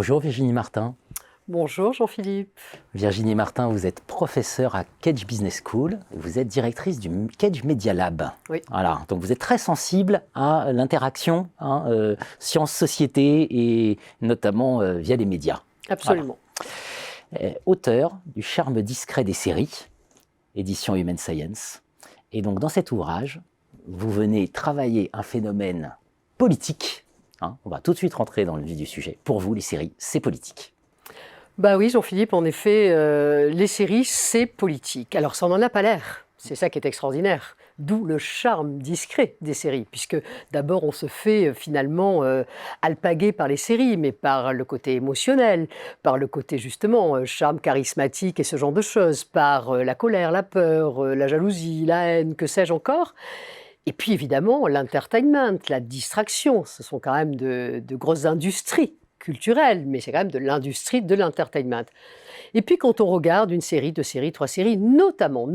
Bonjour Virginie Martin. Bonjour Jean-Philippe. Virginie Martin, vous êtes professeure à Cage Business School, vous êtes directrice du Cage Media Lab. Oui. Voilà, donc vous êtes très sensible à l'interaction sciences-société et notamment via les médias. Absolument. Voilà. Auteur du Charme discret des séries, édition Human Science. Et donc dans cet ouvrage, vous venez travailler un phénomène politique. On va tout de suite rentrer dans le vif du sujet. Pour vous, les séries, c'est politique. Bah oui, Jean-Philippe, en effet, les séries, c'est politique. Alors, ça n'en a pas l'air. C'est ça qui est extraordinaire. D'où le charme discret des séries, puisque d'abord, on se fait finalement alpaguer par les séries, mais par le côté émotionnel, par le côté justement charme charismatique et ce genre de choses, par la colère, la peur, la jalousie, la haine, que sais-je encore. Et puis évidemment, l'entertainment, la distraction, ce sont quand même de grosses industries culturelles, mais c'est quand même de l'industrie de l'entertainment. Et puis quand on regarde une série, deux séries, trois séries, notamment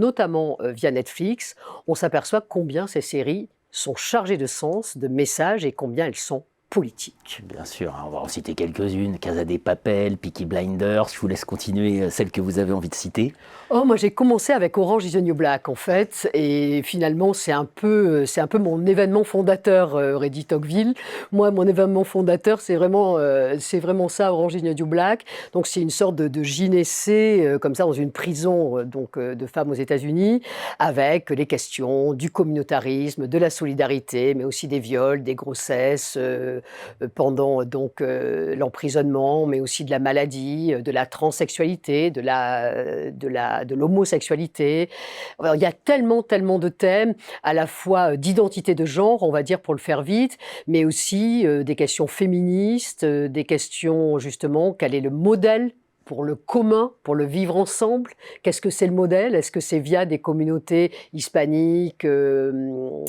via Netflix, on s'aperçoit combien ces séries sont chargées de sens, de messages et combien elles sont politiques. Bien sûr, on va en citer quelques-unes. Casa de Papel, Peaky Blinders, je vous laisse continuer celles que vous avez envie de citer. Oh, moi j'ai commencé avec Orange is the New Black en fait, et finalement c'est un peu mon événement fondateur, Reddy Tocqueville. Moi, mon événement fondateur, c'est vraiment ça, Orange is the New Black. Donc c'est une sorte de gynécée comme ça dans une prison de femmes aux États-Unis, avec les questions du communautarisme, de la solidarité, mais aussi des viols, des grossesses pendant l'emprisonnement, mais aussi de la maladie, de la transsexualité, de l'homosexualité. Alors, il y a tellement de thèmes, à la fois d'identité de genre, on va dire pour le faire vite, mais aussi des questions féministes, des questions justement, quel est le modèle pour le commun, pour le vivre ensemble. Qu'est-ce que c'est le modèle? Est-ce que c'est via des communautés hispaniques,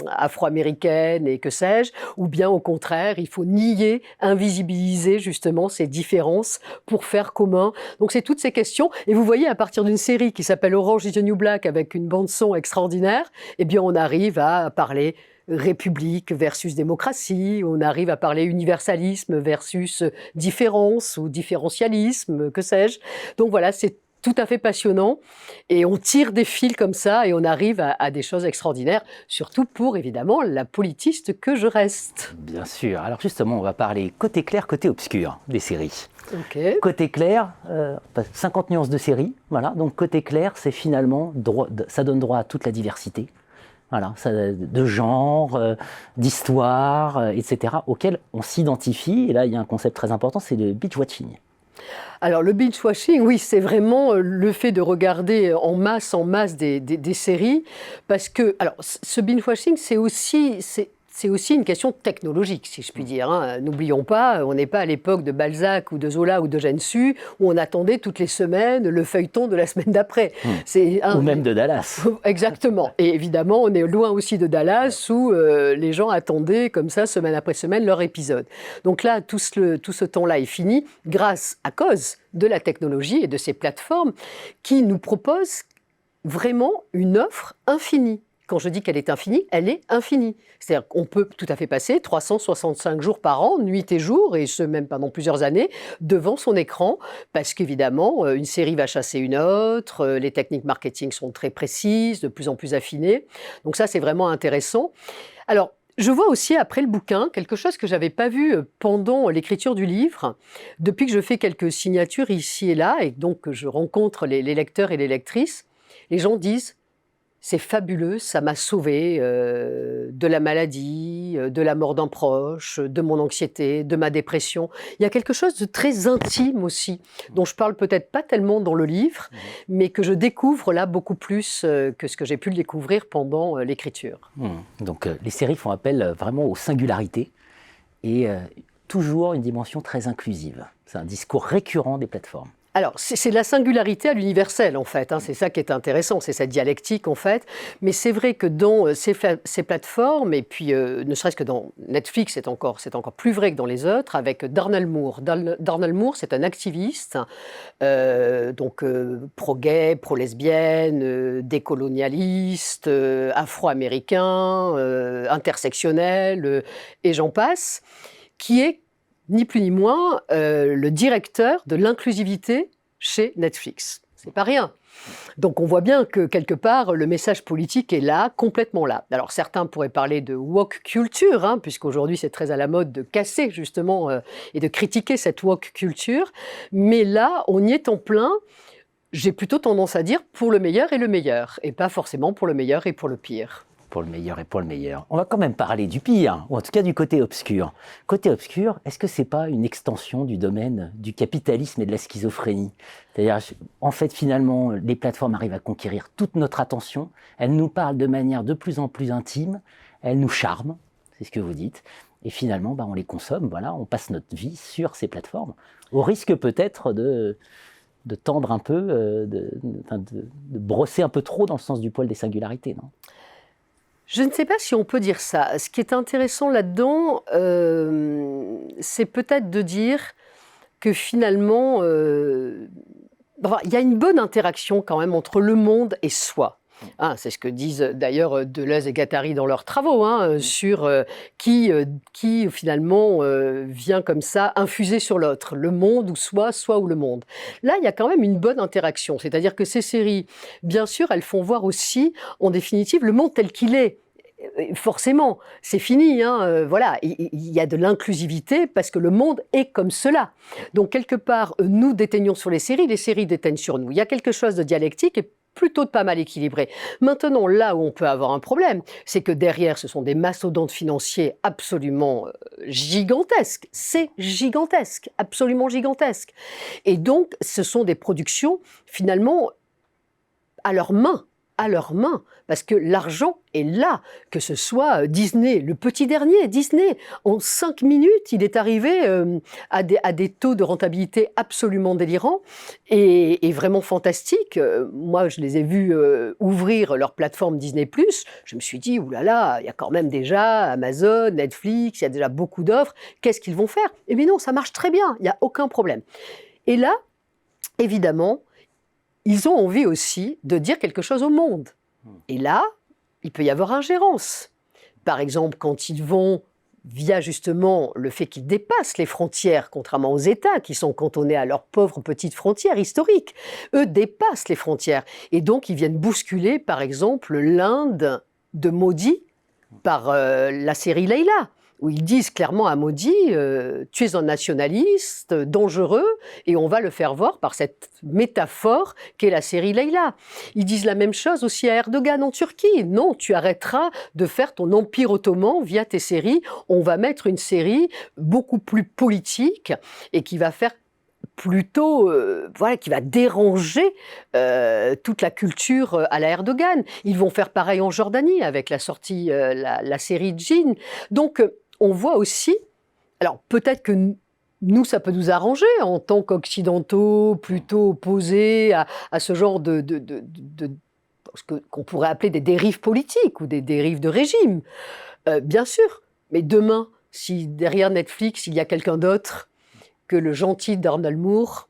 afro-américaines et que sais-je? Ou bien au contraire, il faut nier, invisibiliser justement ces différences pour faire commun. Donc c'est toutes ces questions. Et vous voyez, à partir d'une série qui s'appelle Orange is the New Black avec une bande-son extraordinaire, eh bien on arrive à parler République versus démocratie, on arrive à parler universalisme versus différence ou différentialisme, que sais-je. Donc voilà, c'est tout à fait passionnant et on tire des fils comme ça et on arrive à des choses extraordinaires, surtout pour évidemment la politiste que je reste. Bien sûr. Alors justement, on va parler côté clair, côté obscur des séries. Okay. Côté clair, 50 nuances de séries. Voilà. Donc côté clair, c'est finalement, ça donne droit à toute la diversité. Voilà, de genre, d'histoire, etc., auxquels on s'identifie. Et là, il y a un concept très important, c'est le binge-watching. Alors, le binge-watching, oui, c'est vraiment le fait de regarder en masse des séries. Parce que, alors, ce binge-watching, c'est aussi une question technologique, si je puis dire. N'oublions pas, on n'est pas à l'époque de Balzac ou de Zola ou de Eugène Sue, où on attendait toutes les semaines le feuilleton de la semaine d'après. Ou même de Dallas. Exactement. Et évidemment, on est loin aussi de Dallas, où les gens attendaient comme ça, semaine après semaine, leur épisode. Donc là, tout ce temps-là est fini, à cause de la technologie et de ces plateformes qui nous proposent vraiment une offre infinie. Quand je dis qu'elle est infinie, elle est infinie. C'est-à-dire qu'on peut tout à fait passer 365 jours par an, nuit et jour, et ce même pendant plusieurs années, devant son écran, parce qu'évidemment, une série va chasser une autre, les techniques marketing sont très précises, de plus en plus affinées. Donc ça, c'est vraiment intéressant. Alors, je vois aussi, après le bouquin, quelque chose que je n'avais pas vu pendant l'écriture du livre. Depuis que je fais quelques signatures ici et là, et donc que je rencontre les lecteurs et les lectrices, les gens disent: c'est fabuleux, ça m'a sauvée de la maladie, de la mort d'un proche, de mon anxiété, de ma dépression. Il y a quelque chose de très intime aussi, dont je parle peut-être pas tellement dans le livre, mais que je découvre là beaucoup plus que ce que j'ai pu le découvrir pendant l'écriture. Donc les séries font appel vraiment aux singularités et toujours une dimension très inclusive. C'est un discours récurrent des plateformes. Alors, c'est la singularité à l'universel, en fait. C'est ça qui est intéressant, c'est cette dialectique, en fait. Mais c'est vrai que dans ces plateformes, et puis ne serait-ce que dans Netflix, c'est encore plus vrai que dans les autres, avec Darnell Moore. Darnell Moore, c'est un activiste, pro-gay, pro-lesbienne, décolonialiste, afro-américain, intersectionnel, et j'en passe, qui est ni plus ni moins le directeur de l'inclusivité chez Netflix. C'est pas rien. Donc on voit bien que quelque part le message politique est là, complètement là. Alors certains pourraient parler de woke culture, hein, puisqu'aujourd'hui c'est très à la mode de casser justement et de critiquer cette woke culture. Mais là, on y est en plein. J'ai plutôt tendance à dire pour le meilleur, et pas forcément pour le meilleur et pour le pire. Pour le meilleur et pour le meilleur. On va quand même parler du pire, ou en tout cas du côté obscur. Côté obscur, est-ce que c'est pas une extension du domaine du capitalisme et de la schizophrénie? C'est-à-dire, en fait, finalement, les plateformes arrivent à conquérir toute notre attention, elles nous parlent de manière de plus en plus intime, elles nous charment, c'est ce que vous dites, et finalement, on les consomme, voilà, on passe notre vie sur ces plateformes, au risque peut-être de tendre un peu, de brosser un peu trop dans le sens du poil des singularités, non? Je ne sais pas si on peut dire ça. Ce qui est intéressant là-dedans, c'est peut-être de dire que finalement, il y a une bonne interaction quand même entre le monde et soi. Hein, c'est ce que disent d'ailleurs Deleuze et Guattari dans leurs travaux, sur qui finalement vient comme ça infuser sur l'autre, le monde ou soi ou le monde. Là, il y a quand même une bonne interaction, c'est-à-dire que ces séries, bien sûr, elles font voir aussi, en définitive, le monde tel qu'il est. Forcément, c'est fini, voilà, il y a de l'inclusivité parce que le monde est comme cela. Donc quelque part, nous déteignons sur les séries déteignent sur nous. Il y a quelque chose de dialectique et plutôt de pas mal équilibré. Maintenant, là où on peut avoir un problème, c'est que derrière, ce sont des mastodontes financiers absolument gigantesques. C'est gigantesque, absolument gigantesque. Et donc, ce sont des productions, finalement, à leurs mains, parce que l'argent est là, que ce soit Disney, le petit dernier, Disney, en 5 minutes, il est arrivé à des taux de rentabilité absolument délirants et vraiment fantastiques. Moi, je les ai vus ouvrir leur plateforme Disney+, je me suis dit, oulala, il y a quand même déjà Amazon, Netflix, il y a déjà beaucoup d'offres, qu'est-ce qu'ils vont faire? Eh bien non, ça marche très bien, il n'y a aucun problème. Et là, évidemment, ils ont envie aussi de dire quelque chose au monde. Et là, il peut y avoir ingérence. Par exemple, quand ils vont, via justement le fait qu'ils dépassent les frontières, contrairement aux États qui sont cantonnés à leurs pauvres petites frontières historiques, eux dépassent les frontières. Et donc, ils viennent bousculer, par exemple, l'Inde de Modi par la série Leila, où ils disent clairement à Modi, tu es un nationaliste dangereux, et on va le faire voir par cette métaphore qu'est la série Leila. Ils disent la même chose aussi à Erdogan en Turquie. Non, tu arrêteras de faire ton empire ottoman via tes séries. On va mettre une série beaucoup plus politique et qui va faire plutôt, qui va déranger toute la culture à la Erdogan. Ils vont faire pareil en Jordanie avec la sortie, la série Djinn. Donc, on voit aussi, alors peut-être que nous, ça peut nous arranger en tant qu'occidentaux, plutôt opposés à ce genre qu'on pourrait appeler des dérives politiques ou des dérives de régime. Bien sûr, mais demain, si derrière Netflix, il y a quelqu'un d'autre que le gentil d'Arnold Moore,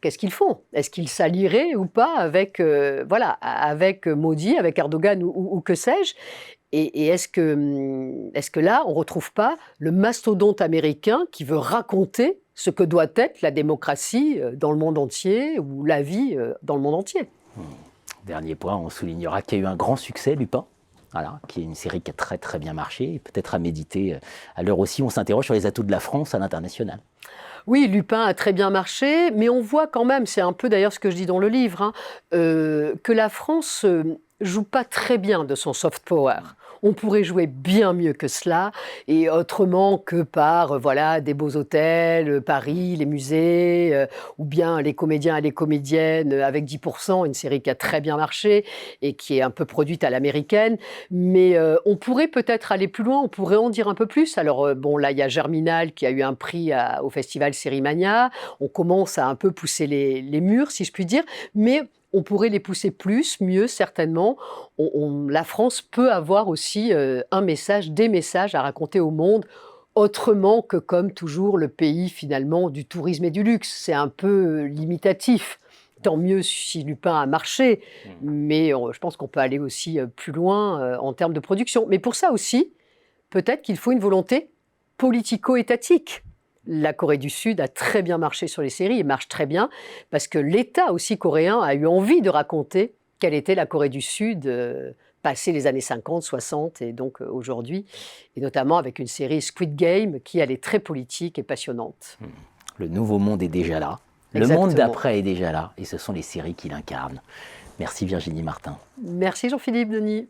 qu'est-ce qu'ils font? Est-ce qu'ils s'allieraient ou pas avec Modi, avec Erdogan ou que sais-je? Et est-ce que là, on ne retrouve pas le mastodonte américain qui veut raconter ce que doit être la démocratie dans le monde entier ou la vie dans le monde entier? Dernier point, on soulignera qu'il y a eu un grand succès, Lupin. Voilà, qui est une série qui a très très bien marché, et peut-être à méditer à l'heure aussi où on s'interroge sur les atouts de la France à l'international. Oui, Lupin a très bien marché, mais on voit quand même, c'est un peu d'ailleurs ce que je dis dans le livre, que la France joue pas très bien de son soft power. On pourrait jouer bien mieux que cela, et autrement que par des beaux hôtels, Paris, les musées, ou bien les comédiens et les comédiennes avec 10%, une série qui a très bien marché et qui est un peu produite à l'américaine. Mais on pourrait peut-être aller plus loin, on pourrait en dire un peu plus. Alors là, il y a Germinal qui a eu un prix au festival Sérimania. On commence à un peu pousser les murs, si je puis dire, mais on pourrait les pousser mieux certainement. La France peut avoir aussi des messages à raconter au monde, autrement que comme toujours le pays finalement du tourisme et du luxe. C'est un peu limitatif. Tant mieux si Lupin a marché, mais je pense qu'on peut aller aussi plus loin en termes de production. Mais pour ça aussi, peut-être qu'il faut une volonté politico-étatique. la Corée du Sud a très bien marché sur les séries, et marche très bien, parce que l'État aussi coréen a eu envie de raconter quelle était la Corée du Sud passé les années 50, 60 et donc aujourd'hui, et notamment avec une série Squid Game qui elle est très politique et passionnante. Le nouveau monde est déjà là, Exactement. Le monde d'après est déjà là, et ce sont les séries qui l'incarnent. Merci Virginie Martin. Merci Jean-Philippe Denis.